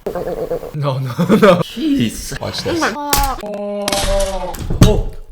No. Jeez. Watch this. Oh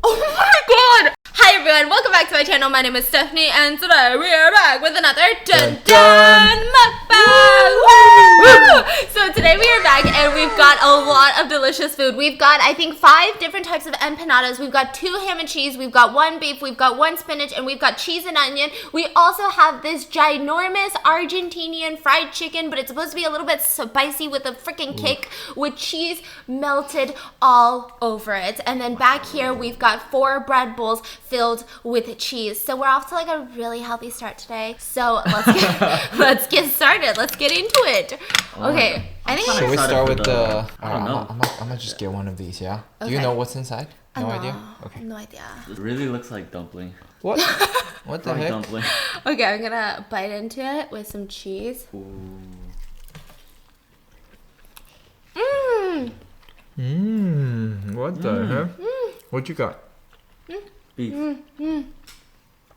my god! Hi everyone, welcome back to my channel. My name is Stephanie and today we are back with another Dun Dun Mukbang! Woo! So today we are back and we've got a lot of delicious food. We've got, I think, 5 different types of empanadas. We've got 2 ham and cheese, we've got 1 beef, we've got 1 spinach, and we've got cheese and onion. We also have this ginormous Argentinian fried chicken, but it's supposed to be a little bit spicy with a freaking kick with cheese melted all over it. And then back here we've got 4 bread bowls filled with cheese. So we're off to like a really healthy start today. So let's get started. Let's get into it. Okay. I think Should we start with the... I don't know. I'm gonna just get one of these, yeah? Do Okay. you know what's inside? No idea? Okay. No idea. It really looks like dumpling. What? What the Fried heck? dumpling. Okay, I'm gonna bite into it with some cheese. Ooh. What the heck? What you got? Beef. I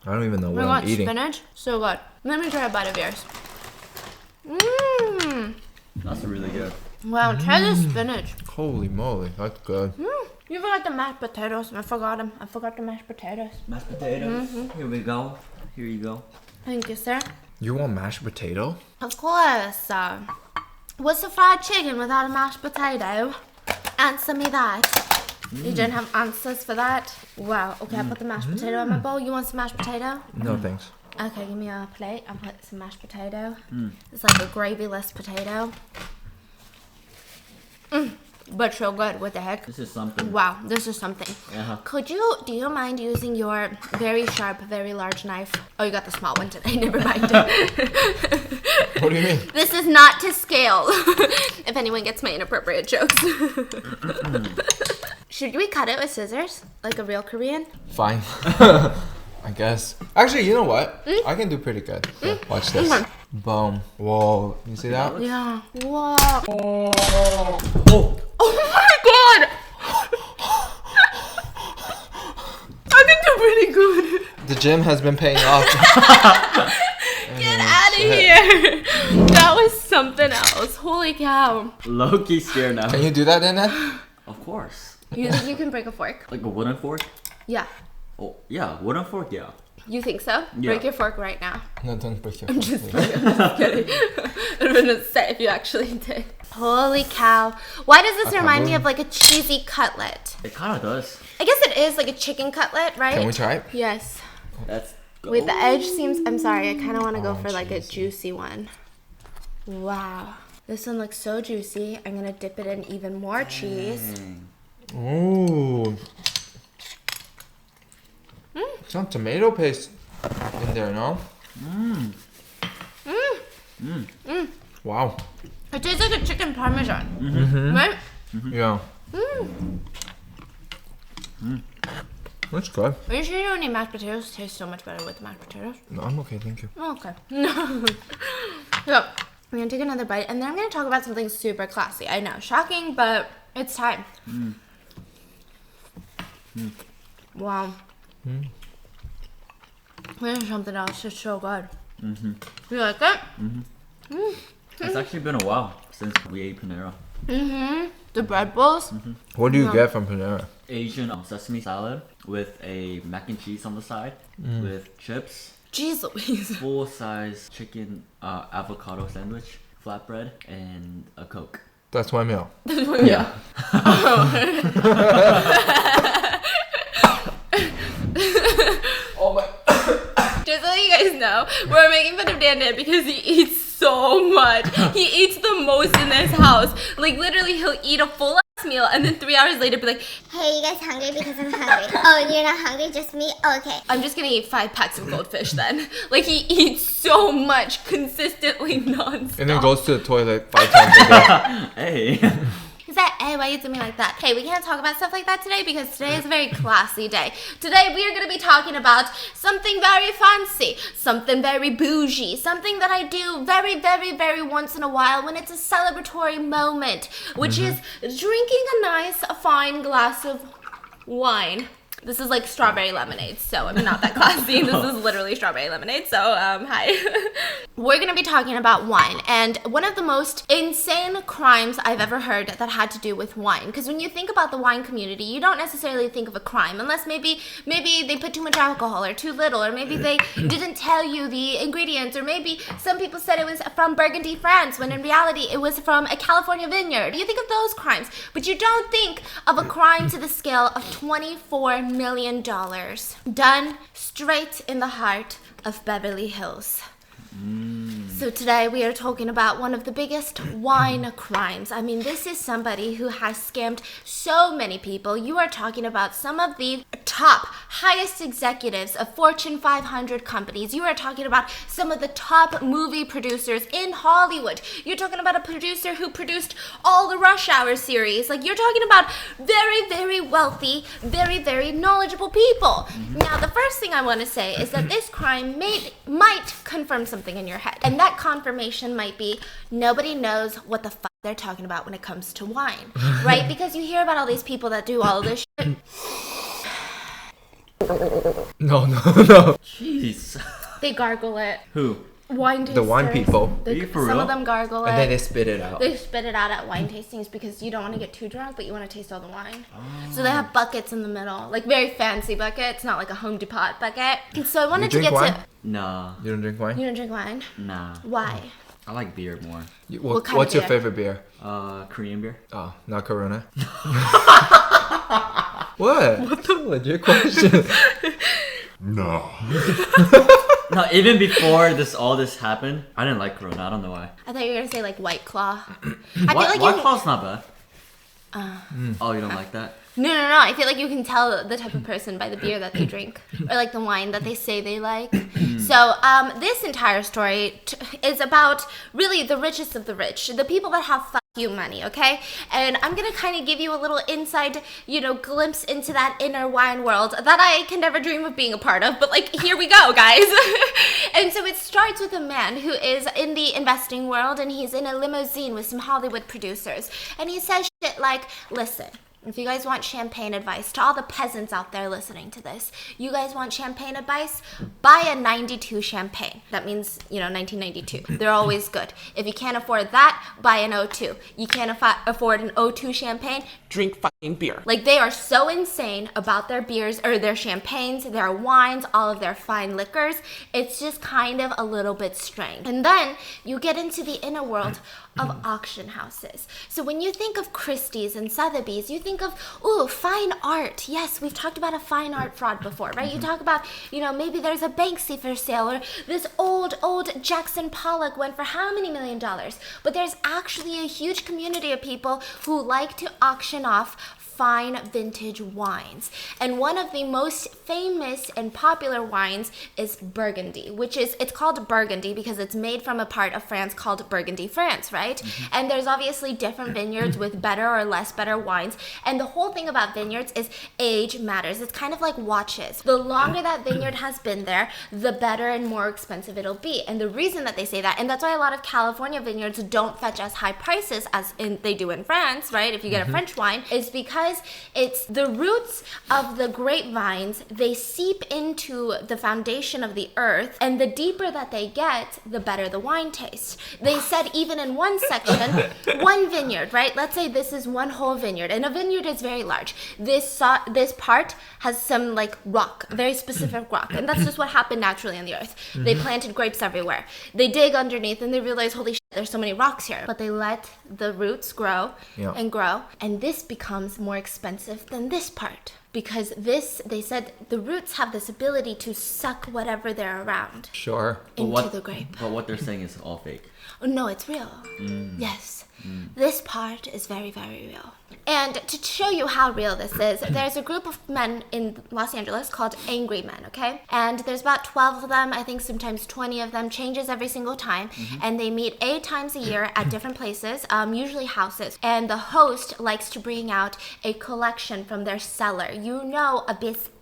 don't even know Oh what my I'm god, eating. spinach. So good. Let me try a bite of yours. That's really good. Wow, try the spinach. Holy moly, that's good. You forgot the mashed potatoes. I forgot them. I forgot the mashed potatoes. Mashed potatoes. Here we go. Here you go. Thank you, sir. You want mashed potato? Of course. What's a fried chicken without a mashed potato? Answer me that. You don't have answers for that? Wow. Okay, I put the mashed potato in my bowl. You want some mashed potato? No thanks. Okay, give me a plate. I'll put some mashed potato. It's like a gravy-less potato. But so good. What the heck? This is something. Wow, this is something. Do you mind using your very sharp, very large knife? Oh, you got the small one today. Never mind. What do you mean? This is not to scale. If anyone gets my inappropriate jokes. Should we cut it with scissors? Like a real Korean? Fine. I guess. Actually, you know what? I can do pretty good. Yeah, watch this. Boom. Whoa. You see that? Yeah. Wow. Oh. Oh my god! I can do pretty good. The gym has been paying off. Get out of here. That was something else. Holy cow. Low-key scared now. Can you do that then, Ed? Of course. You think you can break a fork? Like a wooden fork? Yeah. Oh, yeah. Wooden fork, yeah. You think so? Yeah. Break your fork right now. No, don't break your I'm just kidding. I'm gonna say if you actually did. Holy cow. Why does this remind me of like a cheesy cutlet? It kind of does. I guess it is like a chicken cutlet, right? Can we try it? Yes. That's Wait, the edge seems... I'm sorry, I kind of want to go Oh, for like a cheesy. juicy one. Wow. This one looks so juicy. I'm gonna dip it in even more cheese. Dang. Ooh. Some tomato paste in there, no? Wow. It tastes like a chicken parmesan, right? Yeah. That's good. Are you sure you don't need mashed potatoes? It tastes so much better with the mashed potatoes. No, I'm okay, thank you. Oh, okay. So, I'm gonna take another bite and then I'm gonna talk about something super classy. I know, shocking, but it's time. Wow. This is something else. It's so good. You like it? It's actually been a while since we ate Panera. The bread bowls. What do you get from Panera? Asian sesame salad with a mac and cheese on the side with chips. Jeez Louise. Full-size chicken avocado sandwich, flatbread, and a Coke. That's my meal. Yeah. Oh my. Just so you guys know, we're making fun of Dan because he eats so much. He eats the most in this house. Like literally he'll eat a full ass meal and then 3 hours later be like, Hey, you guys hungry? Because I'm hungry. Oh, you're not hungry? Just me? Oh, okay. I'm just gonna eat 5 packs of goldfish then. Like he eats so much consistently non-stop. And then goes to the toilet 5 times a day. Hey. He's like, hey, why you do me like that? Hey, we can't talk about stuff like that today because today is a very classy day. Today we are going to be talking about something very fancy, something very bougie, something that I do very, very, very once in a while when it's a celebratory moment, which is drinking a nice, fine glass of wine. This is like strawberry lemonade, so I'm not that classy. This is literally strawberry lemonade, so hi. We're gonna be talking about wine, and one of the most insane crimes I've ever heard that had to do with wine. Because when you think about the wine community, you don't necessarily think of a crime, unless maybe they put too much alcohol, or too little, or maybe they didn't tell you the ingredients, or maybe some people said it was from Burgundy, France, when in reality it was from a California vineyard. You think of those crimes, but you don't think of a crime to the scale of $24 million done straight in the heart of Beverly Hills. So today we are talking about one of the biggest wine crimes. I mean, this is somebody who has scammed so many people. You are talking about some of the top, highest executives of Fortune 500 companies. You are talking about some of the top movie producers in Hollywood. You're talking about a producer who produced all the Rush Hour series. Like, you're talking about very, very wealthy, very, very knowledgeable people. Now, the first thing I want to say is that this crime might confirm something in your head. And that confirmation might be nobody knows what the fuck they're talking about when it comes to wine, right? Because you hear about all these people that do all this shit. No. Jeez. They gargle it. Who? Wine tasters. The wine people. Are you for Some real? of them gargle it. And then they spit it out. They spit it out at wine tastings because you don't want to get too drunk, but you want to taste all the wine. So they have buckets in the middle, like very fancy buckets, not like a Home Depot bucket. And so I wanted to drink get wine? to. Nah. You don't drink wine? You don't drink wine? Nah. Why? I like beer more. What kind What's of your beer? favorite beer? Korean beer. Oh, not Corona. What? What the legit question? No. No, even before all this happened, I didn't like Corona. I don't know why. I thought you were gonna say like White Claw. I feel like White you. Claw's not bad. Oh, you don't like that? No. I feel like you can tell the type of person by the beer that they drink, or like the wine that they say they like. So this entire story is about really the richest of the rich, the people that have fuck you money, okay? And I'm gonna kind of give you a little inside, glimpse into that inner wine world that I can never dream of being a part of. But like, here we go, guys. And so it starts with a man who is in the investing world, and he's in a limousine with some Hollywood producers, and he says shit like, "Listen. If you guys want champagne advice, to all the peasants out there listening to this, you guys want champagne advice? Buy a 92 champagne." That means, 1992. They're always good. If you can't afford that, buy an 02. You can't afford an 02 champagne? Drink fucking beer. Like, they are so insane about their beers, or their champagnes, their wines, all of their fine liquors. It's just kind of a little bit strange. And then you get into the inner world of auction houses. So when you think of Christie's and Sotheby's, you think of, ooh, fine art. Yes, we've talked about a fine art fraud before, right? You talk about, maybe there's a Banksy for sale, or this old Jackson Pollock went for how many $1 million? But there's actually a huge community of people who like to auction off fine vintage wines. And one of the most famous and popular wines is Burgundy, it's called Burgundy because it's made from a part of France called Burgundy, France, right? And there's obviously different vineyards with better or less better wines. And the whole thing about vineyards is age matters. It's kind of like watches. The longer that vineyard has been there, the better and more expensive it'll be. And the reason that they say that, and that's why a lot of California vineyards don't fetch as high prices as they do in France, right? If you get a French wine, is because it's the roots of the grapevines. They seep into the foundation of the earth, and the deeper that they get, the better the wine tastes. They said even in one section, one vineyard, right? Let's say this is one whole vineyard, and a vineyard is very large. This part has some like rock, very specific rock, and that's just what happened naturally on the earth. They planted grapes everywhere. They dig underneath, and they realize, holy shit, there's so many rocks here. But they let the roots grow and grow, and this becomes more expensive than this part. Because they said the roots have this ability to suck whatever they're around Sure. into the grape. But what they're saying is all fake. Oh, no, it's real. Yes. This part is very, very real. And to show you how real this is, there's a group of men in Los Angeles called Angry Men, okay? And there's about 12 of them, I think sometimes 20 of them, changes every single time. And they meet 8 times a year at different places, usually houses. And the host likes to bring out a collection from their cellar. A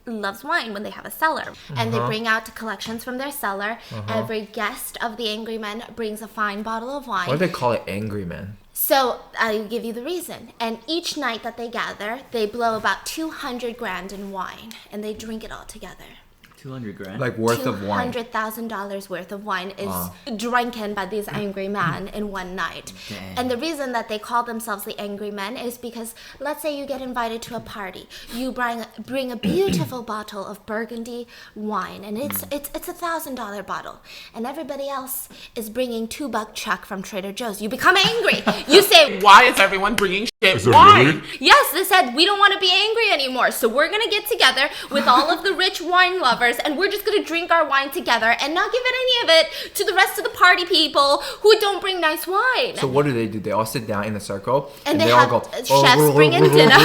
loves wine when they have a cellar. And they bring out collections from their cellar. Every guest of the Angry Men brings a fine bottle of wine. Why do they call it Angry Men? So I'll give you the reason. And each night that they gather, they blow about 200 grand in wine. And they drink it all together. 200 grand. Like worth of wine. $200,000 worth of wine is drinking by these angry men in one night. Dang. And the reason that they call themselves the Angry Men is because, let's say you get invited to a party, you bring a beautiful bottle of Burgundy wine, and it's $1,000 bottle, and everybody else is bringing $2 check from Trader Joe's. You become angry. You say, Why is everyone bringing shit Is it wine? really? yes, they said we don't want to be angry anymore, so we're gonna get together with all of the rich wine lovers, and we're just gonna drink our wine together and not give it any of it to the rest of the party people who don't bring nice wine. So what do? They all sit down in a circle And they all have go chefs bring in dinner.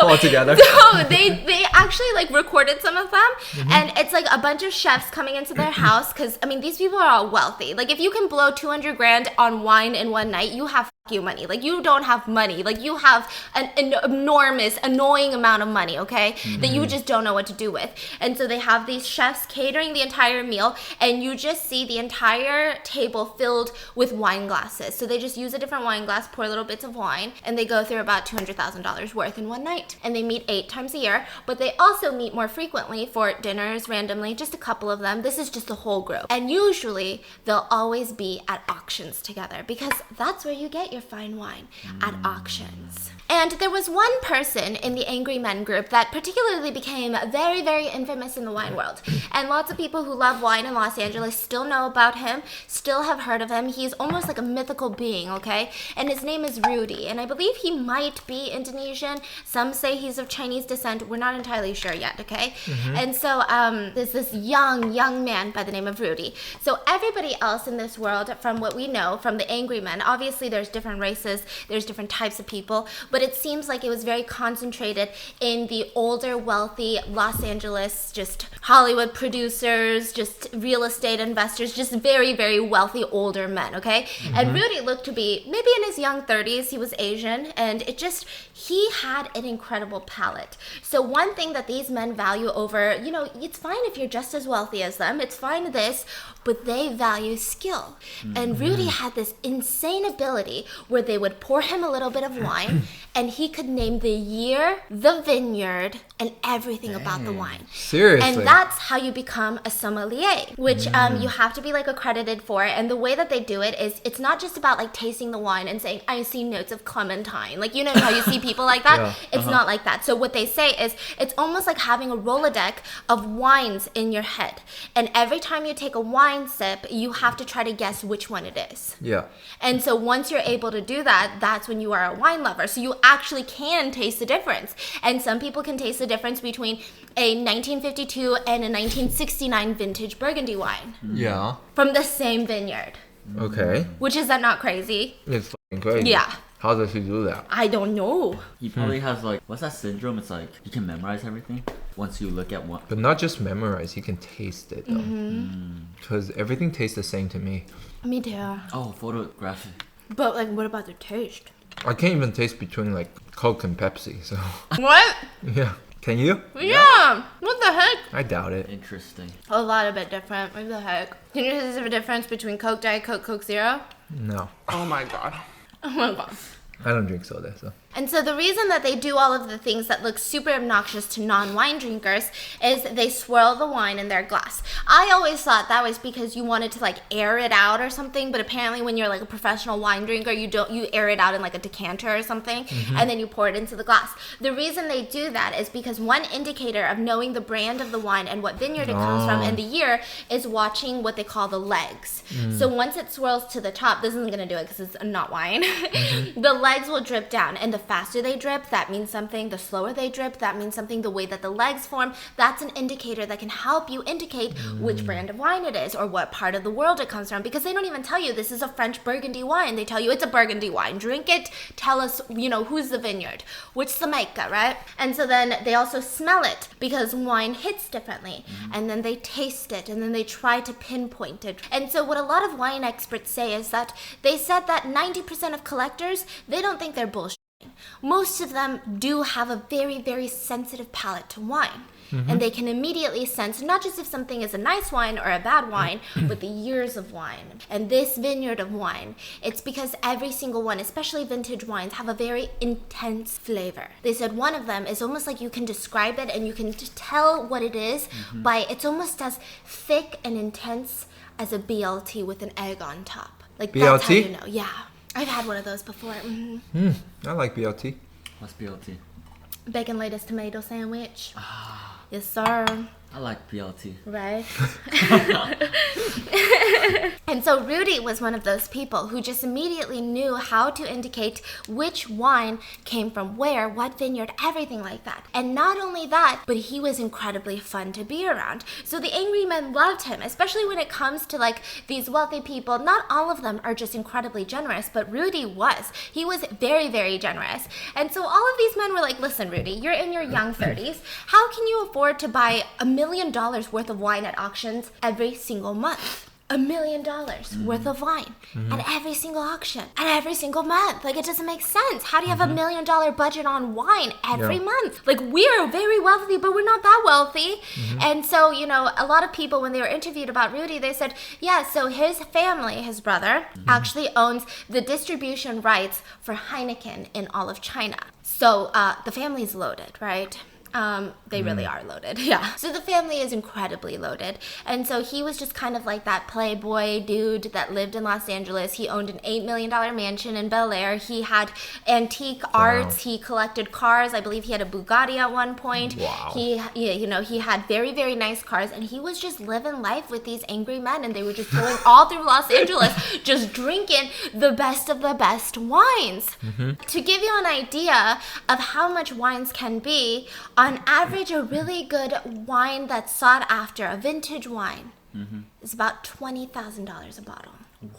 all together. No, they actually like recorded some of them, and it's like a bunch of chefs coming into their house because I mean these people are all wealthy. Like if you can blow 200 grand on wine in one night, you have you money. Like you don't have money. Like you have an enormous, annoying amount of money. Okay, that you just don't know what to do with. And so they have these chefs catering the entire meal, and you just see the entire table filled with wine glasses. So they just use a different wine glass, pour little bits of wine, and they go through about $200,000 worth in one night. And they meet 8 times a year, but they also meet more frequently for dinners randomly, just a couple of them. This is just the whole group. And usually they'll always be at auctions together because that's where you get your fine wine, at auctions. And there was one person in the Angry Men group that particularly became very, very infamous in the wine world. And lots of people who love wine in Los Angeles still know about him, still have heard of him. He's almost like a mythical being, okay? And his name is Rudy. And I believe he might be Indonesian. Some say he's of Chinese descent. We're not entirely sure yet, okay? And so there's this young man by the name of Rudy. So everybody else in this world, from what we know, from the Angry Men, obviously there's different races, there's different types of people, but it seems like it was very concentrated in the older, wealthy Los Angeles, just Hollywood producers, just real estate investors, just very, very wealthy older men, okay? And Rudy looked to be maybe in his young 30s. He was Asian, and he had an incredible palate. So one thing that these men value over, it's fine if you're just as wealthy as them, it's fine this, but they value skill. And Rudy had this insane ability where they would pour him a little bit of wine and he could name the year, the vineyard, and everything about the wine. Seriously? And that's how you become a sommelier, which you have to be like accredited for. And the way that they do it is it's not just about like tasting the wine and saying, I see notes of clementine. Like, you know how you see people like that? Yeah. It's not like that. So what they say is it's almost like having a Rolodex of wines in your head. And every time you take a wine sip, you have to try to guess which one it is. Yeah. And so once you're able to do that, that's when you are a wine lover. So you actually can taste the difference. And some people can taste the difference between a 1952 and a 1969 vintage Burgundy wine Yeah. from the same vineyard. Okay. Which is that not crazy? It's fucking crazy. Yeah. How does he do that? I don't know. He probably has like, what's that syndrome? It's like he can memorize everything once you look at one. But not just memorize, he can taste it though. Because everything tastes the same to me. Me too. Oh, photographic. But like, what about the taste? I can't even taste between like Coke and Pepsi, so What? yeah. Can you? Yeah. What the heck? I doubt it. Interesting. A lot of bit different. What the heck? Can you taste the difference between Coke, Diet Coke, Coke Zero? No. Oh my god. Oh my god. I don't drink soda, so. And so the reason that they do all of the things that look super obnoxious to non-wine drinkers is they swirl the wine in their glass. I always thought that was because you wanted to like air it out or something, but apparently when you're like a professional wine drinker, you air it out in like a decanter or something, and then you pour it into the glass. The reason they do that is because one indicator of knowing the brand of the wine and what vineyard it comes from and the year is watching what they call the legs. So once it swirls to the top, this isn't gonna do it because it's not wine, the legs will drip down, and the faster they drip, that means something. The slower they drip, that means something. The way that the legs form, that's an indicator that can help you indicate which brand of wine it is or what part of the world it comes from, because they don't even tell you this is a French Burgundy wine. They tell you it's a Burgundy wine. Drink it, tell us, who's the vineyard, which the maker, right? And so then they also smell it because wine hits differently, and then they taste it, and then they try to pinpoint it. And so what a lot of wine experts say is that they said that 90% of collectors, they don't think they're bullshit. Most of them do have a very, very sensitive palate to wine. and they can immediately sense not just if something is a nice wine or a bad wine, but the years of wine. And this vineyard of wine, it's because every single one, especially vintage wines, have a very intense flavor. They said one of them is almost like you can describe it and you can tell what it is by it's almost as thick and intense as a BLT with an egg on top. Like that's how BLT? you know. Yeah. I've had one of those before. I like BLT. What's BLT? Bacon, lettuce, tomato sandwich. Yes, sir. I like BLT. Right? And so Rudy was one of those people who just immediately knew how to indicate which wine came from where, what vineyard, everything like that. And not only that, but he was incredibly fun to be around. So the angry men loved him, especially when it comes to like these wealthy people. Not all of them are just incredibly generous, but Rudy was. He was very, very generous. And so all of these men were like, listen, Rudy, you're in your young 30s. How can you afford to buy $1 million worth of wine at auctions every single month? $1 million worth of wine at every single auction and every single month. Like, it doesn't make sense. How do you have $1 million budget on wine every month? Like, we're very wealthy, but we're not that wealthy. And so, you know, a lot of people, when they were interviewed about Rudy, they said, yeah, so his family, his brother, actually owns the distribution rights for Heineken in all of China. So the family's loaded, right? They really are loaded, yeah. So the family is incredibly loaded. And so he was just kind of like that playboy dude that lived in Los Angeles. He owned an $8 million mansion in Bel Air. He had antique arts. He collected cars. I believe he had a Bugatti at one point. Wow. He had very, very nice cars. And he was just living life with these angry men. And they were just going all through Los Angeles, just drinking the best of the best wines. To give you an idea of how much wines can be, on average, a really good wine that's sought after, a vintage wine, is about $20,000 a bottle. What?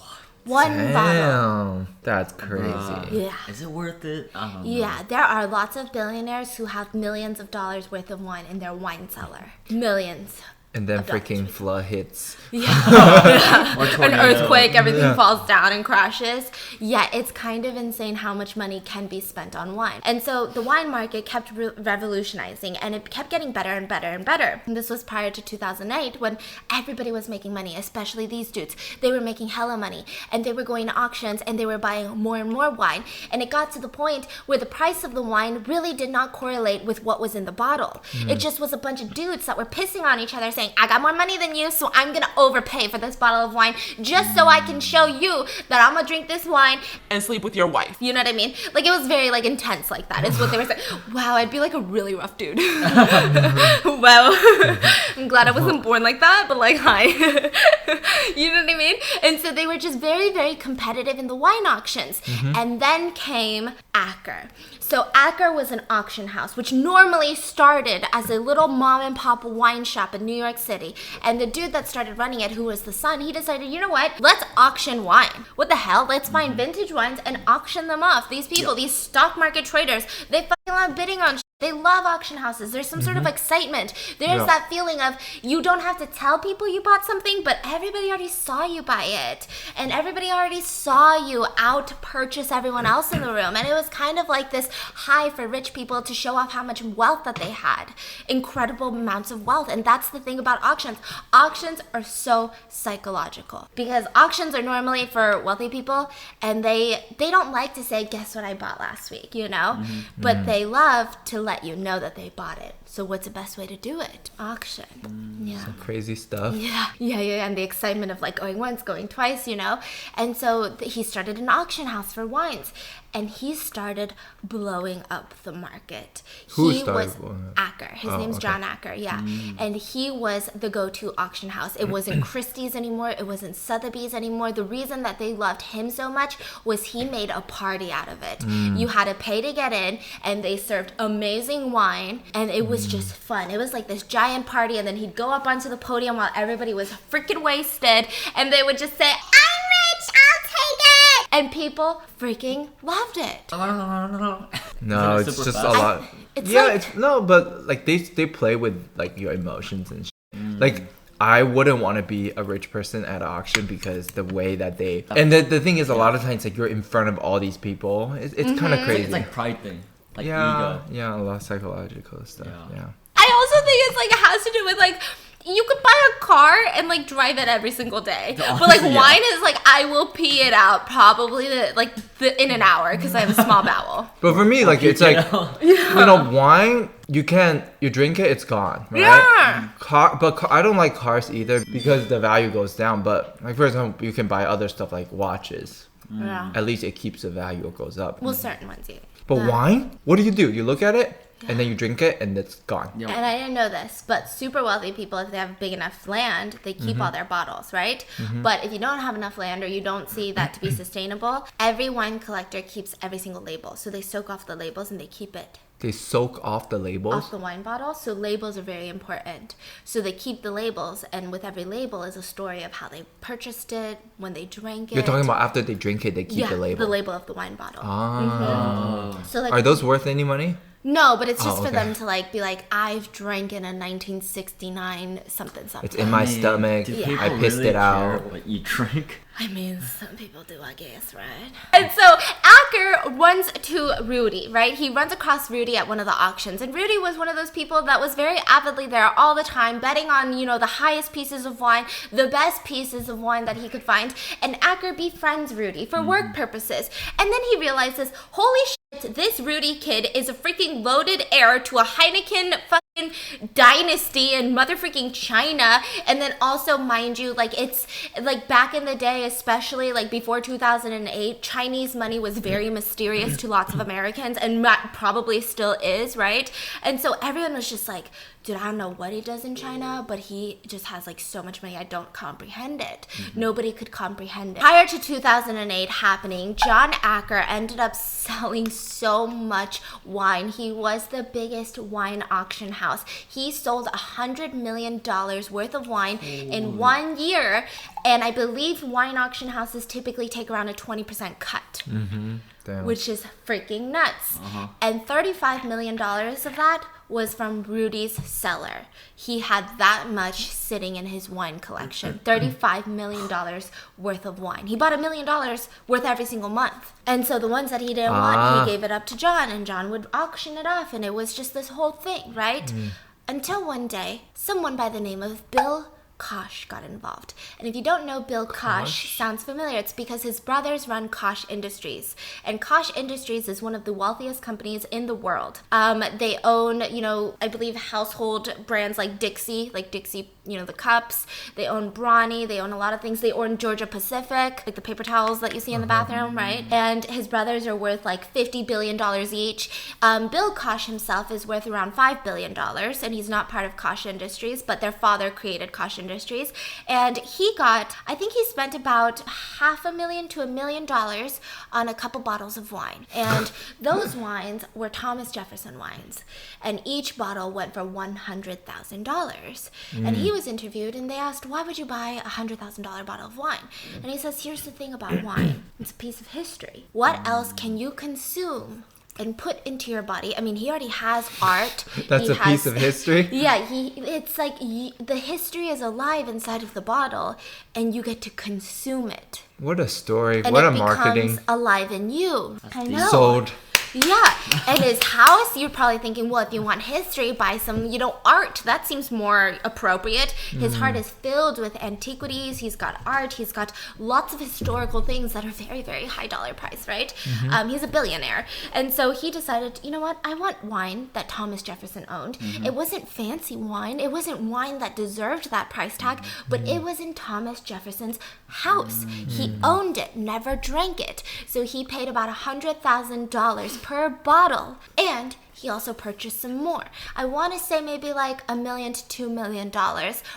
One bottle. Damn, that's crazy. Yeah. Is it worth it? I don't know. Yeah, there are lots of billionaires who have millions of dollars worth of wine in their wine cellar. Millions. And then freaking flood hits. Or An tornado. earthquake, everything falls down and crashes. Yeah, it's kind of insane how much money can be spent on wine. And so the wine market kept revolutionizing, and it kept getting better and better and better. And this was prior to 2008 when everybody was making money, especially these dudes. They were making hella money, and they were going to auctions, and they were buying more and more wine. And it got to the point where the price of the wine really did not correlate with what was in the bottle. It just was a bunch of dudes that were pissing on each other saying, I got more money than you, so I'm gonna overpay for this bottle of wine just so I can show you that I'm gonna drink this wine And sleep with your wife. You know what I mean? Like, it was very, like, intense like that. Is what they were saying. Wow, I'd be, like, a really rough dude. Well, I'm glad I wasn't born like that, but, like, hi. You know what I mean? And so they were just very, very competitive in the wine auctions. And then came Acker. So Acker was an auction house, which normally started as a little mom and pop wine shop in New York City. And the dude that started running it, who was the son, he decided, you know what? Let's auction wine. What the hell? Let's find vintage wines and auction them off. These people, these stock market traders, they fucking love bidding on shit. They love auction houses. There's some sort of excitement. There's that feeling of you don't have to tell people you bought something, but everybody already saw you buy it. And everybody already saw you out purchase everyone else in the room. And it was kind of like this high for rich people to show off how much wealth that they had. Incredible amounts of wealth. And that's the thing about auctions. Auctions are so psychological. Because auctions are normally for wealthy people, and they don't like to say, guess what I bought last week, you know? But they love to let you know that they bought it. So what's the best way to do it? Auction. Yeah. Some crazy stuff. Yeah. And the excitement of like going once, going twice, you know? And so he started an auction house for wines. And he started blowing up the market. Who started blowing up? Acker. His name's John Acker, yeah. And he was the go-to auction house. It wasn't Christie's anymore. It wasn't Sotheby's anymore. The reason that they loved him so much was he made a party out of it. You had to pay to get in, and they served amazing wine, and it was just fun. It was like this giant party, and then he'd go up onto the podium while everybody was freaking wasted, and they would just say, I'm rich, I'll take it! And people freaking loved it. No, it's just a lot. But like they play with like your emotions and shit. Like, I wouldn't want to be a rich person at an auction because the way that they... And the thing is, a lot of times, like, you're in front of all these people. It's kind of crazy. It's like pride thing. Like yeah, ego. Yeah, a lot of psychological stuff. Yeah. I also the thing is, like, it has to do with, like, you could buy a car and, like, drive it every single day. But, like, wine is, like, I will pee it out probably, in an hour because I have a small bowel. But for me, like, it's like, you know, wine, you drink it, it's gone, right? Yeah. I don't like cars either because the value goes down. But, like, for example, you can buy other stuff like watches. Yeah. At least it keeps the value, it goes up. Well, certain ones, yeah. But wine, what do? You look at it, and then you drink it, and it's gone. Yep. And I didn't know this, but super wealthy people, if they have big enough land, they keep all their bottles, right? But if you don't have enough land or you don't see that to be sustainable, every wine collector keeps every single label. So they soak off the labels and they keep it. They soak off the labels? Off the wine bottle. So labels are very important. So they keep the labels, and with every label is a story of how they purchased it, when they drank it. You're talking about after they drink it, they keep the label? the label of the wine bottle. So like, Are those worth any money? no, but it's just for okay. them to like be like, I've drank in a 1969 something. It's in my stomach. Do Yeah. people I pissed really it out. care what you drink? I mean, some people do, I guess, right? And so Acker runs to Rudy, right? He runs across Rudy at one of the auctions. And Rudy was one of those people that was very avidly there all the time, betting on, you know, the highest pieces of wine, the best pieces of wine that he could find. And Acker befriends Rudy for work purposes. And then he realizes, holy shit, this Rudy kid is a freaking loaded heir to a Heineken fucking dynasty in motherfucking China. And then also, mind you, like, it's like back in the day, especially like before 2008, Chinese money was very mysterious to lots of Americans, and probably still is, right? And so everyone was just like, dude, I don't know what he does in China, but he just has like so much money, I don't comprehend it. Nobody could comprehend it. Prior to 2008 happening, John Acker ended up selling so much wine. He was the biggest wine auction house. He sold $100 million worth of wine in 1 year, and I believe wine auction houses typically take around a 20% cut. Damn. Which is freaking nuts. And $35 million of that was from Rudy's cellar. He had that much sitting in his wine collection. $35 million worth of wine. He bought $1 million worth every single month. And so the ones that he didn't want, he gave it up to John, and John would auction it off, and it was just this whole thing, right? Until one day, someone by the name of Bill Koch got involved. And if you don't know Bill Koch, sounds familiar. It's because his brothers run Koch Industries. And Koch Industries is one of the wealthiest companies in the world. They own, you know, I believe household brands like Dixie, you know, the cups. They own Brawny. They own a lot of things. They own Georgia Pacific, like the paper towels that you see in the bathroom, right? And his brothers are worth like $50 billion each. Bill Koch himself is worth around $5 billion, and he's not part of Koch Industries, but their father created Koch Industries. And I think he spent about $500,000 to $1 million on a couple bottles of wine. And those wines were Thomas Jefferson wines. And each bottle went for $100,000. And he was interviewed, and they asked, why would you buy a $100,000 bottle of wine? And he says, here's the thing about wine. It's a piece of history. What else can you consume and put into your body? I mean, he already has art. That's a piece of history? Yeah, it's like the history is alive inside of the bottle, and you get to consume it. What a story. And what it a marketing. becomes alive in you. I know. Sold. Yeah, and his house, you're probably thinking, well, if you want history, buy some, you know, art. That seems more appropriate. His heart is filled with antiquities. He's got art. He's got lots of historical things that are very, very high dollar price, right? He's a billionaire. And so he decided, you know what? I want wine that Thomas Jefferson owned. It wasn't fancy wine. It wasn't wine that deserved that price tag, but it was in Thomas Jefferson's house. He owned it, never drank it. So he paid about $100,000 per bottle, and he also purchased some more. I want to say maybe like $1 million to $2 million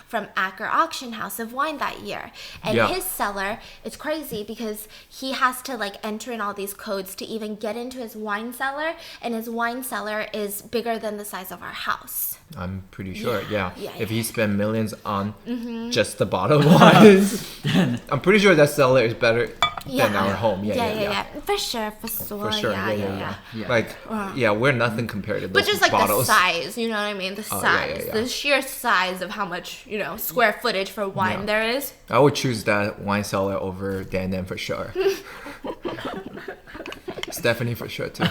from Acker Auction House of wine that year. And his cellar, it's crazy because he has to like enter in all these codes to even get into his wine cellar, and his wine cellar is bigger than the size of our house. I'm pretty sure, yeah. Yeah, If he spent millions on just the bottle of wines, I'm pretty sure that cellar is better than our home. Yeah. For sure. For sure, Yeah. Like, we're nothing compared to those But just like bottles. the size, you know what I mean? The size, the sheer size of how much, you know, square footage for wine there is. I would choose that wine cellar over Dan for sure. Stephanie for sure too.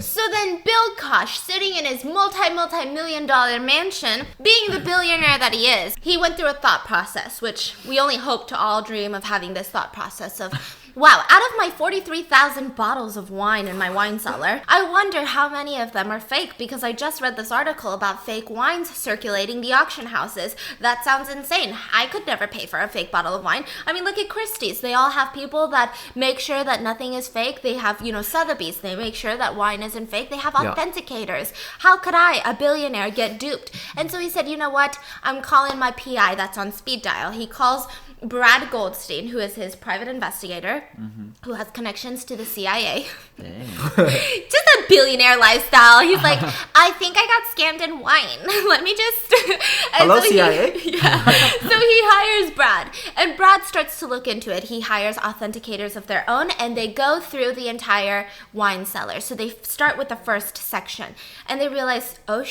So then Bill Bill Koch, sitting in his multi-million-dollar mansion, being the billionaire that he is, he went through a thought process, which we only hope to all dream of having this thought process of, wow, out of my 43,000 bottles of wine in my wine cellar, I wonder how many of them are fake, because I just read this article about fake wines circulating the auction houses. That sounds insane. I could never pay for a fake bottle of wine. I mean, look at Christie's. They all have people that make sure that nothing is fake. They have, Sotheby's. They make sure that wine isn't fake. They have authenticators. How could I, a billionaire, get duped? And so he said, you know what? I'm calling my PI that's on speed dial. He calls Brad Goldstein, who is his private investigator, who has connections to the CIA. Just a billionaire lifestyle. He's like, I think I got scammed in wine. Let me just... Hello, CIA? So he hires Brad. And Brad starts to look into it. He hires authenticators of their own, and they go through the entire wine cellar. So they start with the first section. And they realize, oh,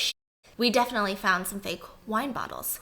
we definitely found some fake wine bottles.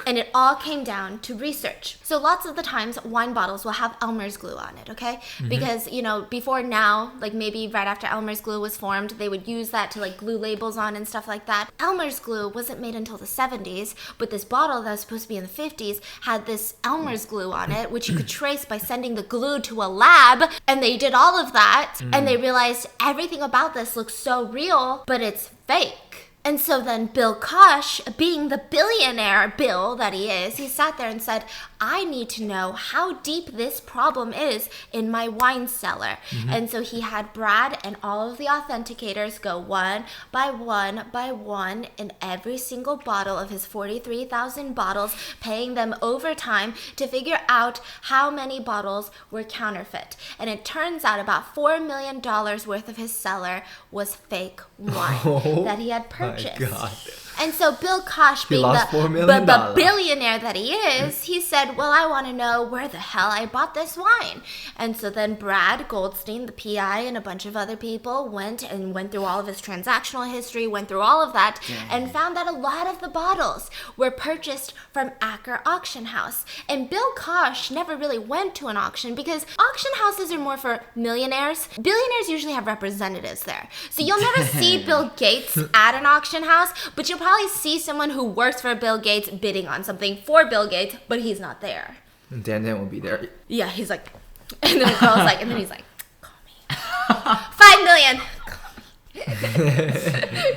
And it all came down to research. So lots of the times wine bottles will have Elmer's glue on it, okay? Because, before now, like maybe right after Elmer's glue was formed, they would use that to like glue labels on and stuff like that. Elmer's glue wasn't made until the 70s, but this bottle that was supposed to be in the 50s had this Elmer's glue on it, which you could trace by sending the glue to a lab. And they did all of that, and they realized everything about this looks so real, but it's fake. And so then Bill Koch, being the billionaire Bill that he is, he sat there and said, I need to know how deep this problem is in my wine cellar. And so he had Brad and all of the authenticators go one by one in every single bottle of his 43,000 bottles, paying them overtime to figure out how many bottles were counterfeit. And it turns out about $4 million worth of his cellar was fake wine that he had purchased. My God. And so Bill Koch, being the billionaire that he is, he said, well, I want to know where the hell I bought this wine. And so then Brad Goldstein, the PI, and a bunch of other people went through all of his transactional history, went through all of that, and found that a lot of the bottles were purchased from Acker Auction House. And Bill Koch never really went to an auction because auction houses are more for millionaires. Billionaires usually have representatives there. So you'll never see Bill Gates at an auction house, but you'll probably see someone who works for Bill Gates bidding on something for Bill Gates, but he's not there. Dan will be there. Yeah, he's like, and then the girl's like, and then he's like, call me. 5 million. Okay.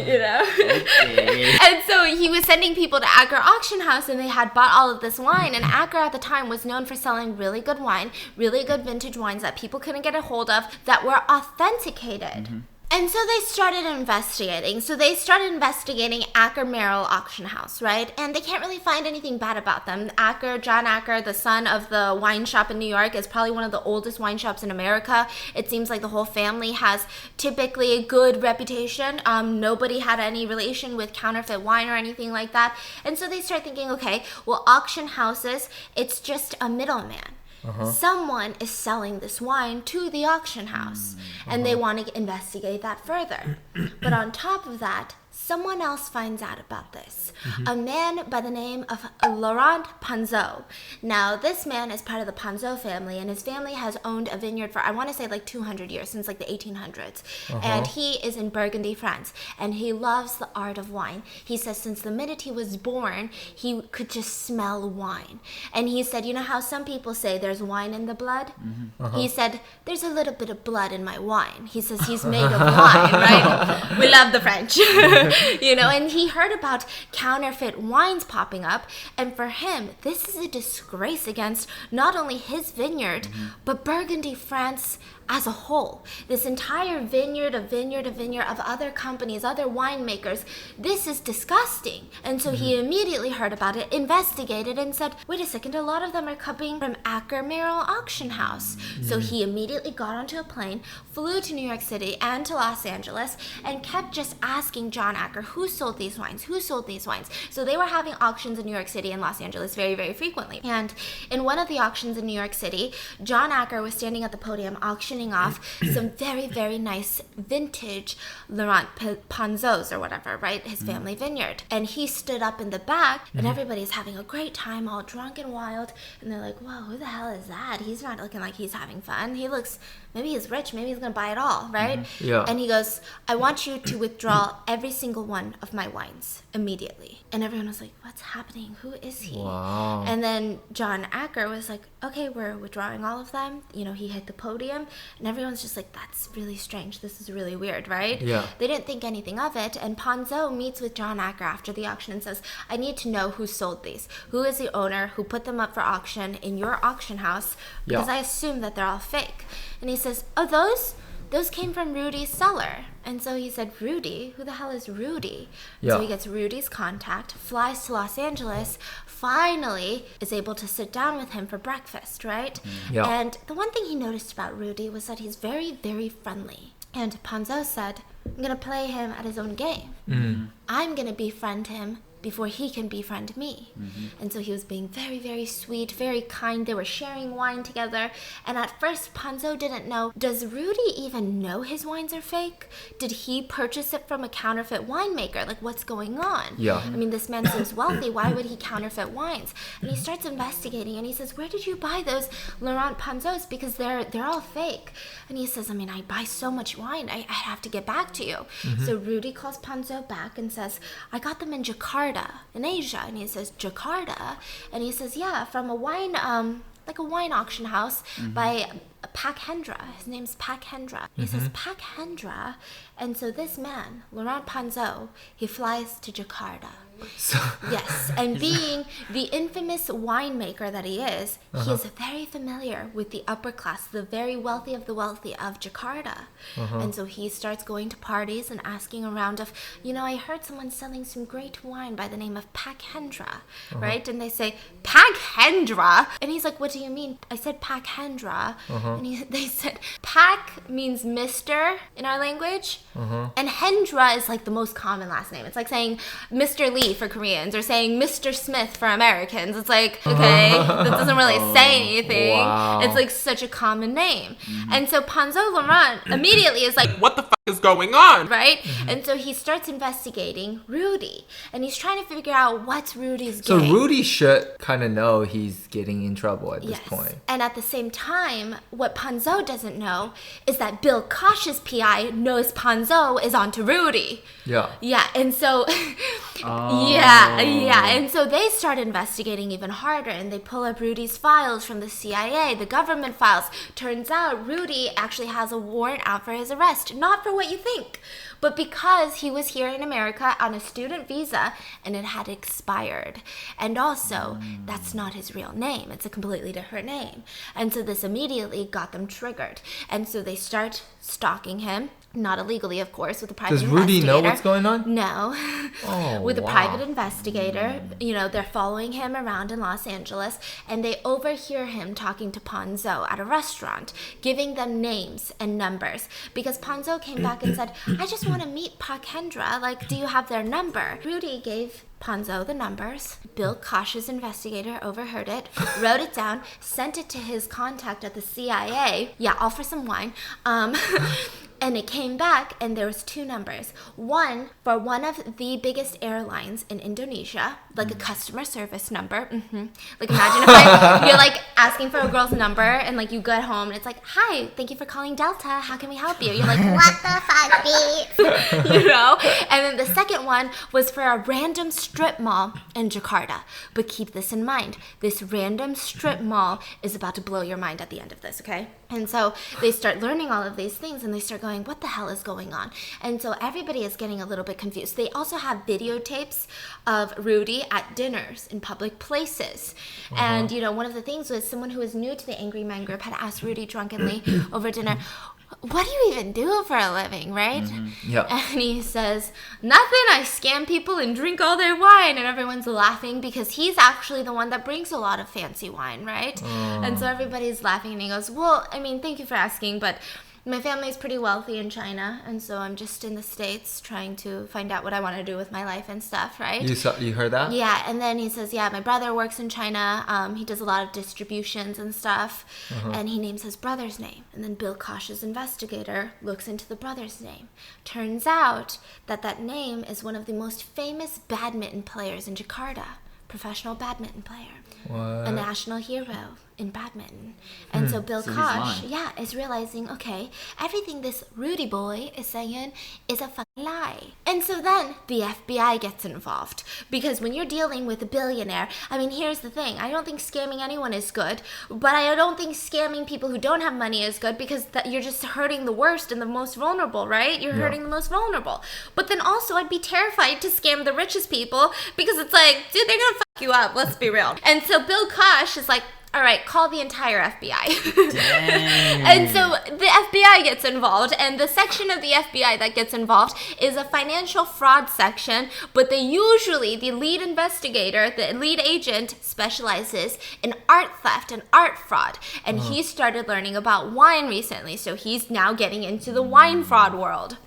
And so he was sending people to Acker Auction House, and they had bought all of this wine, and Acker at the time was known for selling really good wine, really good vintage wines that people couldn't get a hold of that were authenticated. And so they started investigating. So they started investigating Acker Merrill Auction House, right? And they can't really find anything bad about them. Acker, John Acker, the son of the wine shop in New York, is probably one of the oldest wine shops in America. It seems like the whole family has typically a good reputation. Nobody had any relation with counterfeit wine or anything like that. And so they start thinking, okay, well, auction houses, it's just a middleman. Someone is selling this wine to the auction house, and they want to investigate that further. But on top of that, someone else finds out about this. A man by the name of Laurent Panzeau. Now, this man is part of the Panzeau family, and his family has owned a vineyard for, I want to say, like 200 years, since like the 1800s. And he is in Burgundy, France, and he loves the art of wine. He says since the minute he was born, he could just smell wine. And he said, you know how some people say there's wine in the blood? He said, there's a little bit of blood in my wine. He says he's made of wine, right? We love the French. And he heard about counterfeit wines popping up, and for him, this is a disgrace against not only his vineyard, but Burgundy, France as a whole. This entire vineyard of other companies, other winemakers, this is disgusting. And so he immediately heard about it, investigated, and said, wait a second, a lot of them are coming from Acker Merrill Auction House. So he immediately got onto a plane, flew to New York City and to Los Angeles, and kept just asking John Acker, who sold these wines? Who sold these wines? So they were having auctions in New York City and Los Angeles very, very frequently. And in one of the auctions in New York City, John Acker was standing at the podium auctioning auctioning off some very, very nice vintage Laurent Panzos or whatever, right? His family vineyard. And he stood up in the back, and everybody's having a great time, all drunk and wild. And they're like, whoa, who the hell is that? He's not looking like he's having fun. He looks, maybe he's rich, maybe he's going to buy it all, right? Yeah. And he goes, I want you to withdraw every single one of my wines immediately. And everyone was like, what's happening? Who is he? Wow. And then John Acker was like, okay, we're withdrawing all of them. You know, he hit the podium, and everyone's just like, that's really strange. This is really weird, right? Yeah. They didn't think anything of it. And Panzo meets with John Acker after the auction and says, I need to know who sold these. Who is the owner who put them up for auction in your auction house? Because I assume that they're all fake. And he says, oh, those came from Rudy's cellar. And so he said, Rudy? Who the hell is Rudy? So he gets Rudy's contact, flies to Los Angeles, finally is able to sit down with him for breakfast, right? Yeah. And the one thing he noticed about Rudy was that he's very, very friendly. And Panzo said, I'm going to play him at his own game. I'm going to befriend him before he can befriend me. And so he was being very, very sweet, very kind. They were sharing wine together. And at first, Panzo didn't know, does Rudy even know his wines are fake? Did he purchase it from a counterfeit winemaker? Like, what's going on? Yeah. I mean, this man seems wealthy. Why would he counterfeit wines? And he starts investigating, and he says, where did you buy those Laurent Panzos? Because they're all fake. And he says, I mean, I buy so much wine, I have to get back to you. So Rudy calls Panzo back and says, I got them in Jakarta, in Asia. And he says, Jakarta? And he says, yeah, from a wine, like a wine auction house by Pak Hendra. His name's Pak Hendra. He says, Pak Hendra. And so this man, Laurent Panzo, he flies to Jakarta. So, Yes, and being the infamous winemaker that he is very familiar with the upper class, the very wealthy of the wealthy of Jakarta. And so he starts going to parties and asking around of, you know, I heard someone selling some great wine by the name of Pak Hendra, right? And they say, Pak Hendra? And he's like, what do you mean? I said Pak Hendra. And they said, Pak means Mr. in our language, and Hendra is like the most common last name. It's like saying Mr. Lee for Koreans or saying Mr. Smith for Americans. It's like, okay, that doesn't really say anything. Wow. It's like such a common name. And so Panzo Laurent immediately is like, What the fuck is going on? right? And so he starts investigating Rudy, and he's trying to figure out what's Rudy's so game. Rudy should kind of know he's getting in trouble at this point. And at the same time, what Panzo doesn't know is that Bill Kosh's PI knows Panzo is onto Rudy. Yeah. Yeah, and so, and so they start investigating even harder, and they pull up Rudy's files from the CIA, the government files. Turns out Rudy actually has a warrant out for his arrest, not for what you think, but because he was here in America on a student visa and it had expired. And also, that's not his real name. It's a completely different name. And so this immediately got them triggered. And so they start stalking him. Not illegally, of course, with a private Does investigator. Rudy know what's going on? No. Oh, With a wow. private investigator. You know, they're following him around in Los Angeles, and they overhear him talking to Panzo at a restaurant, giving them names and numbers. Because Panzo came back and said, I just want to meet Pak Hendra. Like, do you have their number? Rudy gave Panzo the numbers. Bill Kosh's investigator overheard it, wrote it down, sent it to his contact at the CIA. Yeah, all for some wine. And it came back, and there was two numbers. One for one of the biggest airlines in Indonesia, like a customer service number. Like imagine if you're like asking for a girl's number, and like you get home, and it's like, "Hi, thank you for calling Delta. How can we help you?" You're like, What the fuck, beep? you know? And then the second one was for a random strip mall in Jakarta. But keep this in mind. This random strip mall is about to blow your mind at the end of this, okay? And so they start learning all of these things, and they start going, what the hell is going on? And so everybody is getting a little bit confused. They also have videotapes of Rudy at dinners in public places. And, you know, one of the things was someone who was new to the Angry Man group had asked Rudy drunkenly over dinner, what do you even do for a living, right? Yeah. And he says, nothing, I scam people and drink all their wine. And everyone's laughing because he's actually the one that brings a lot of fancy wine, right? And so everybody's laughing, and he goes, well, I mean, thank you for asking, but My family's pretty wealthy in China, and so I'm just in the States trying to find out what I want to do with my life and stuff, right? You heard that? Yeah, and then he says, yeah, my brother works in China. He does a lot of distributions and stuff, and he names his brother's name. And then Bill Kosh's investigator looks into the brother's name. Turns out that name is one of the most famous badminton players in Jakarta, professional badminton player. What? A national hero in badminton. And so Bill Kosh, is realizing, okay, everything this Rudy boy is saying is a fucking lie. And so then the FBI gets involved. Because when you're dealing with a billionaire, I mean, here's the thing. I don't think scamming anyone is good, but I don't think scamming people who don't have money is good because you're just hurting the worst and the most vulnerable, right? You're hurting the most vulnerable. But then also I'd be terrified to scam the richest people because it's like, dude, they're gonna fuck you up. Let's be real. And so Bill Kosh is like, all right, call the entire FBI. And so the FBI gets involved, and the section of the FBI that gets involved is a financial fraud section, but the lead investigator, the lead agent, specializes in art theft and art fraud. And he started learning about wine recently, so he's now getting into the wine fraud world.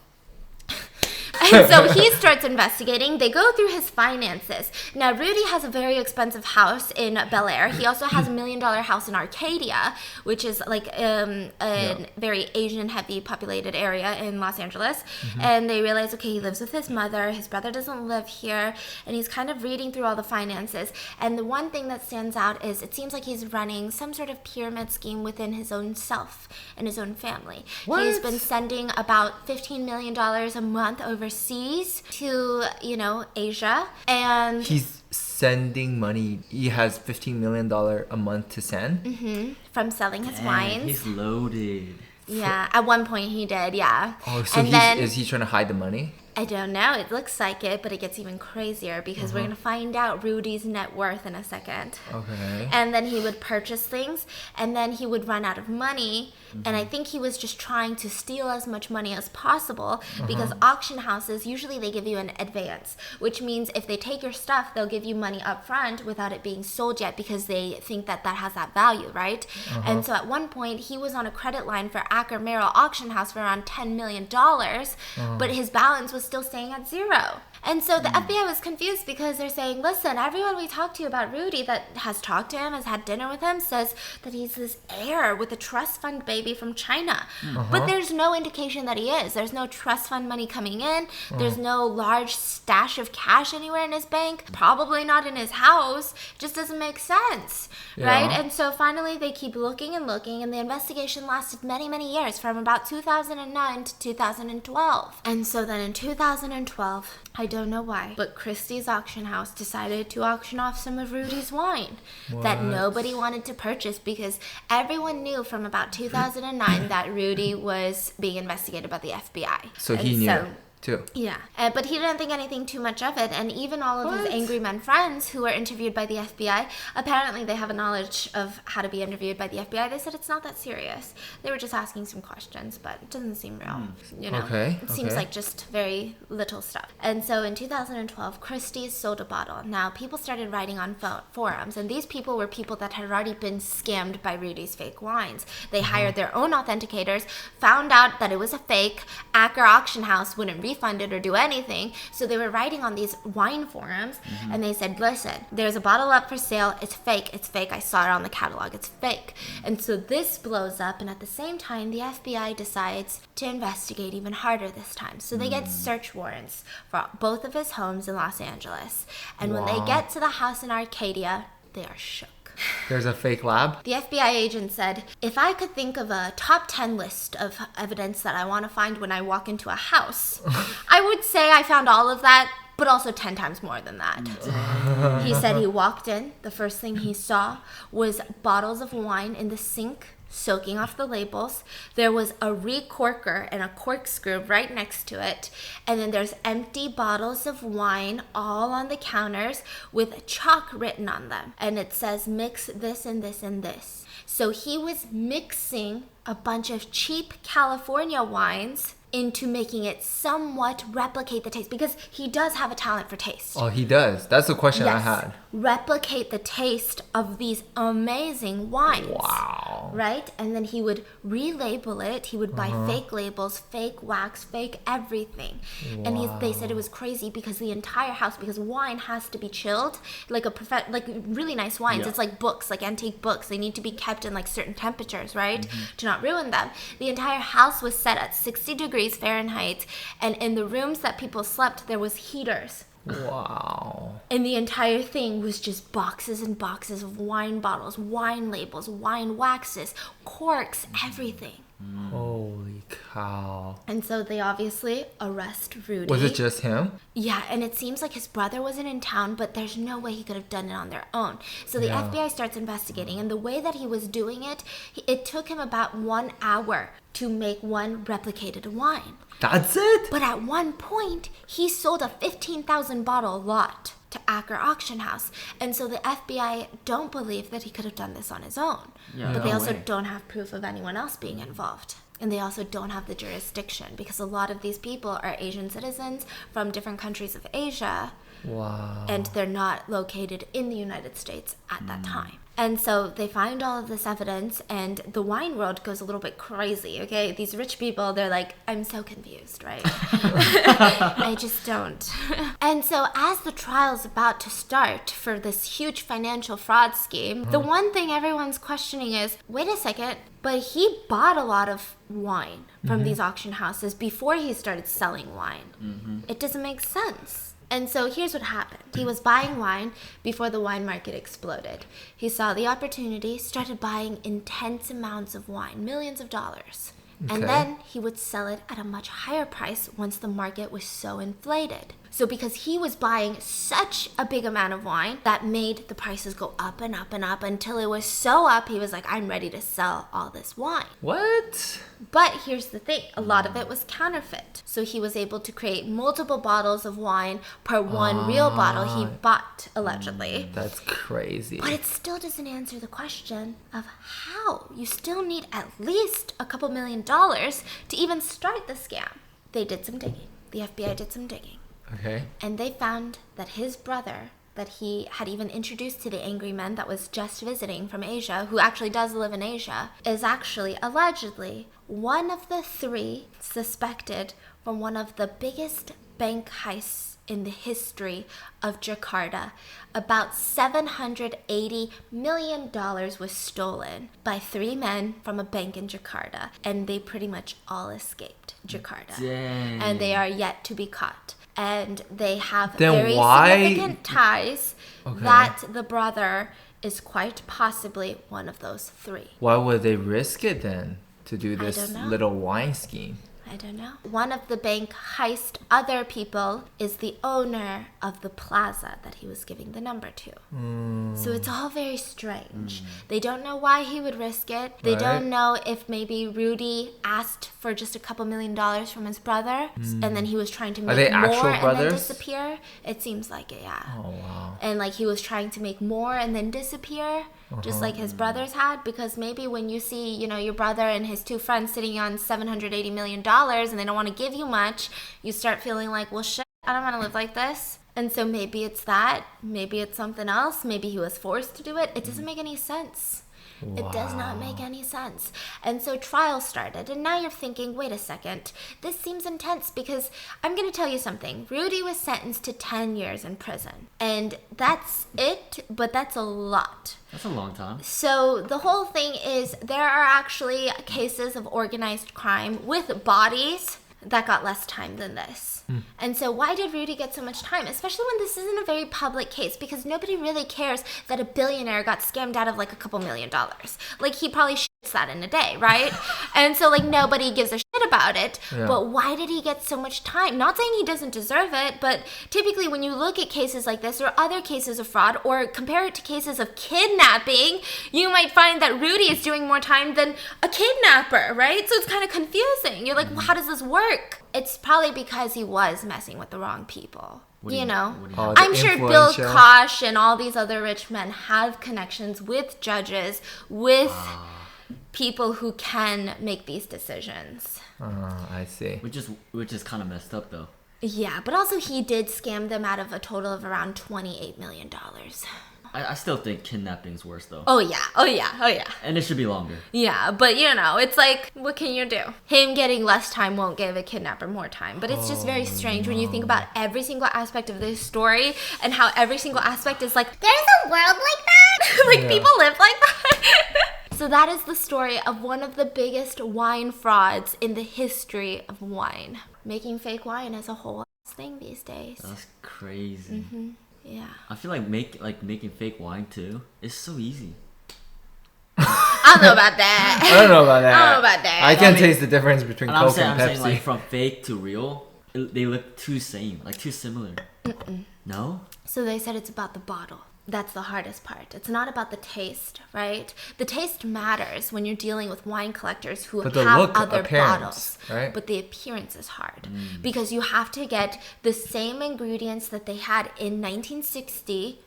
And so he starts investigating. They go through his finances. Now, Rudy has a very expensive house in Bel Air. He also has $1 million house in Arcadia, which is like a very Asian-heavy populated area in Los Angeles. And they realize, okay, he lives with his mother. His brother doesn't live here. And he's kind of reading through all the finances. And the one thing that stands out is it seems like he's running some sort of pyramid scheme within his own self and his own family. What? He's been sending about $15 million a month overseas to, Asia. And He's sending money. He has $15 million a month to send. from selling his wines. He's loaded. Yeah, at one point he did, yeah. Oh, so is he trying to hide the money? I don't know. It looks like it, but it gets even crazier because we're going to find out Rudy's net worth in a second. Okay. And then he would purchase things, and then he would run out of money. And I think he was just trying to steal as much money as possible because auction houses, usually they give you an advance, which means if they take your stuff, they'll give you money up front without it being sold yet because they think that has that value, right? And so at one point, he was on a credit line for Acker auction house for around $10 million, but his balance was still staying at zero. And so the FBI was confused because they're saying, listen, everyone we talked to about Rudy that has talked to him, has had dinner with him, says that he's this heir with a trust fund baby from China. But there's no indication that he is. There's no trust fund money coming in. There's no large stash of cash anywhere in his bank. Probably not in his house. It just doesn't make sense, right? And so finally they keep looking and looking, and the investigation lasted many, many years, from about 2009 to 2012. And so then in 2012, I don't know why, but Christie's auction house decided to auction off some of Rudy's wine that nobody wanted to purchase because everyone knew from about 2009 that Rudy was being investigated by the FBI. So he knew too. Yeah, but he didn't think anything too much of it, and even all of his angry men friends who were interviewed by the FBI, apparently they have a knowledge of how to be interviewed by the FBI. They said it's not that serious. They were just asking some questions, but it doesn't seem real, It seems like just very little stuff. And so in 2012, Christie's sold a bottle. Now, people started writing on forums, and these people were people that had already been scammed by Rudy's fake wines. They hired their own authenticators, found out that it was a fake. Acker auction house wouldn't refund it or do anything, so they were writing on these wine forums, and they said, listen, there's a bottle up for sale, it's fake, I saw it on the catalog, it's fake. And so this blows up, and at the same time the FBI decides to investigate even harder this time. So they get search warrants for both of his homes in Los Angeles, and when they get to the house in Arcadia, they are shook. There's a fake lab? The FBI agent said, if I could think of a top 10 list of evidence that I want to find when I walk into a house, I would say I found all of that, but also 10 times more than that. He said he walked in, the first thing he saw was bottles of wine in the sink, soaking off the labels. There was a recorker and a corkscrew right next to it. And then there's empty bottles of wine all on the counters with chalk written on them. And it says, mix this and this and this. So he was mixing a bunch of cheap California wines into making it somewhat replicate the taste, because he does have a talent for taste. Oh, he does. That's the question I had. replicate the taste of these amazing wines. Wow. Right? And then he would relabel it. He would buy fake labels, fake wax, fake everything. And they said it was crazy because the entire house, because wine has to be chilled, like really nice wines. Yeah. It's like books, like antique books. They need to be kept in like certain temperatures, right? To not ruin them. The entire house was set at 60 degrees Fahrenheit. And in the rooms that people slept, there was heaters. Wow. And the entire thing was just boxes and boxes of wine bottles, wine labels, wine waxes, corks, everything. Holy cow. And so they obviously arrest Rudy. Was it just him? Yeah, and it seems like his brother wasn't in town, but there's no way he could have done it on their own. So the FBI starts investigating, and the way that he was doing it, it took him about 1 hour to make one replicated wine. That's it? But at one point, he sold a 15,000 bottle lot to Acker auction house. And so the FBI don't believe that he could have done this on his own. Yeah, But they no also way. don't have proof of anyone else being involved. And they also don't have the jurisdiction because a lot of these people are Asian citizens from different countries of Asia. Wow. And they're not located in the United States at that time. And so they find all of this evidence, and the wine world goes a little bit crazy, okay? These rich people, they're like, I'm so confused, right? I just don't. And so as the trial's about to start for this huge financial fraud scheme, the one thing everyone's questioning is, wait a second, but he bought a lot of wine from these auction houses before he started selling wine. It doesn't make sense. And so here's what happened. He was buying wine before the wine market exploded. He saw the opportunity, started buying intense amounts of wine, millions of dollars. And then he would sell it at a much higher price once the market was so inflated. So because he was buying such a big amount of wine, that made the prices go up and up and up until it was so up, he was like, I'm ready to sell all this wine. What? But here's the thing, a lot of it was counterfeit. So he was able to create multiple bottles of wine per one real bottle he bought, allegedly. That's crazy. But it still doesn't answer the question of how. You still need at least a couple $1 million to even start the scam. They did some digging. The FBI did some digging. Okay. And they found that his brother, that he had even introduced to the angry man that was just visiting from Asia, who actually does live in Asia, is actually, allegedly, one of the 3 suspected from one of the biggest bank heists in the history of Jakarta. About $780 million was stolen by 3 men from a bank in Jakarta, and they pretty much all escaped Jakarta. Dang. And they are yet to be caught. And they have Then very why- significant ties that the brother is quite possibly one of those 3. Why would they risk it then to do I this don't know. little wine scheme? I don't know. One of the bank heist other people is the owner of the plaza that he was giving the number to. So it's all very strange. They don't know why he would risk it. They Right. don't know if maybe Rudy asked for just a couple $1 million from his brother, and then he was trying to make they more actual and brothers? then disappear. It seems like it, yeah. Oh, wow. And like he was trying to make more and then disappear, just like his brothers had. Because maybe when you see, you know, your brother and his 2 friends sitting on $780 million and they don't want to give you much, you start feeling like, well, shit, I don't want to live like this. And so maybe it's that, maybe it's something else, maybe he was forced to do it. It doesn't make any sense. It does not make any sense. And so trial started, and now you're thinking, wait a second, this seems intense because I'm going to tell you something. Rudy was sentenced to 10 years in prison, and that's it, but that's a lot. That's a long time. So the whole thing is there are actually cases of organized crime with bodies that got less time than this. And so why did Rudy get so much time? Especially when this isn't a very public case, because nobody really cares that a billionaire got scammed out of like a couple $1 million. Like he probably shits that in a day, right? And so like nobody gives a shit about it. Yeah. But why did he get so much time? Not saying he doesn't deserve it, but typically when you look at cases like this or other cases of fraud or compare it to cases of kidnapping, you might find that Rudy is doing more time than a kidnapper, right? So it's kind of confusing. You're like, well, how does this work? It's probably because he was messing with the wrong people. What do You you- know, what do you- Oh, I'm the sure Bill influential. Koch and all these other rich men have connections with judges, with people who can make these decisions. I see. Which is kind of messed up though. Yeah, but also he did scam them out of a total of around $28 million. I still think kidnapping's worse though. Oh yeah. And it should be longer. Yeah, but you know, it's like, what can you do? Him getting less time won't give a kidnapper more time. But it's just very strange when you think about every single aspect of this story and how every single aspect is like, There's a world like that? like people live like that. So that is the story of one of the biggest wine frauds in the history of wine. Making fake wine is a whole thing these days. That's crazy. Yeah. I feel like making fake wine too is so easy. I don't know about that. I don't know about that. I don't know about that. I can't taste the difference between And Coke and I'm saying Pepsi. like from fake to real, they look too same, like too similar. No? So they said it's about the bottle. That's the hardest part. It's not about the taste, right? The taste matters when you're dealing with wine collectors who But the have look, other appearance, bottles. right? But the appearance is hard because you have to get the same ingredients that they had in 1960,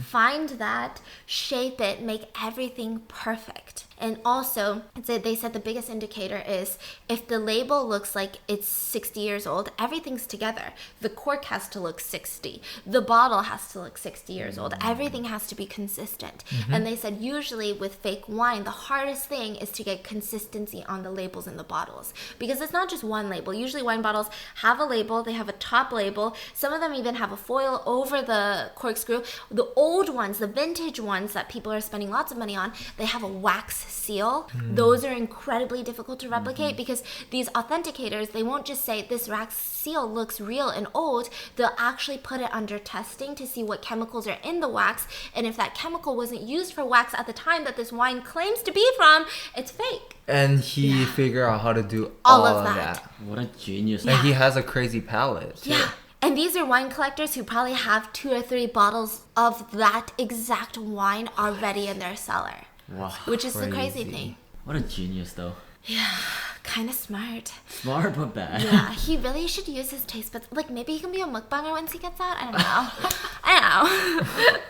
find that, shape it, make everything perfect. And also, they said the biggest indicator is if the label looks like it's 60 years old, everything's together. The cork has to look 60. The bottle has to look 60 years old. Everything has to be consistent. And they said usually with fake wine, the hardest thing is to get consistency on the labels in the bottles. Because it's not just one label. Usually wine bottles have a label. They have a top label. Some of them even have a foil over the corkscrew. The old ones, the vintage ones that people are spending lots of money on, they have a wax seal. Those are incredibly difficult to replicate because these authenticators, they won't just say this wax seal looks real and old. They'll actually put it under testing to see what chemicals are in the wax, and if that chemical wasn't used for wax at the time that this wine claims to be from, it's fake. And he figured out how to do All all of of that. that. What a genius. And he has a crazy palate. too. Yeah. And these are wine collectors who probably have 2 or 3 bottles of that exact wine already in their cellar. Wow. Which is the crazy Crazy. thing. What a genius though. Yeah, kind of smart. Smart but bad. Yeah, he really should use his taste buds. Like, maybe he can be a mukbanger once he gets out. I don't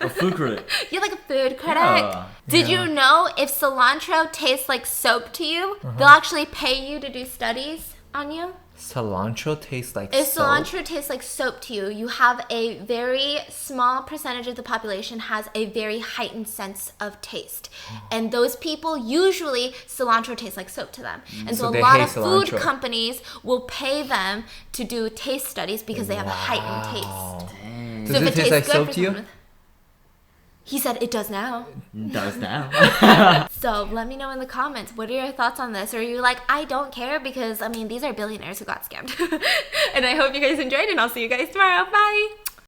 know. A food critic. You're like a food critic. Yeah. Did you know if cilantro tastes like soap to you, they'll actually pay you to do studies on you? Cilantro tastes like If soap. cilantro tastes like soap to you, you have a very small percentage of the population has a very heightened sense of taste. And those people, usually, cilantro tastes like soap to them. And so So a they lot hate of food cilantro. companies will pay them to do taste studies because they have a heightened taste. Dang. Does it taste like soap to you? someone- He said it does now. Does now. So let me know in the comments, what are your thoughts on this? Or are you like, I don't care because, I mean, these are billionaires who got scammed. And I hope you guys enjoyed, and I'll see you guys tomorrow. Bye!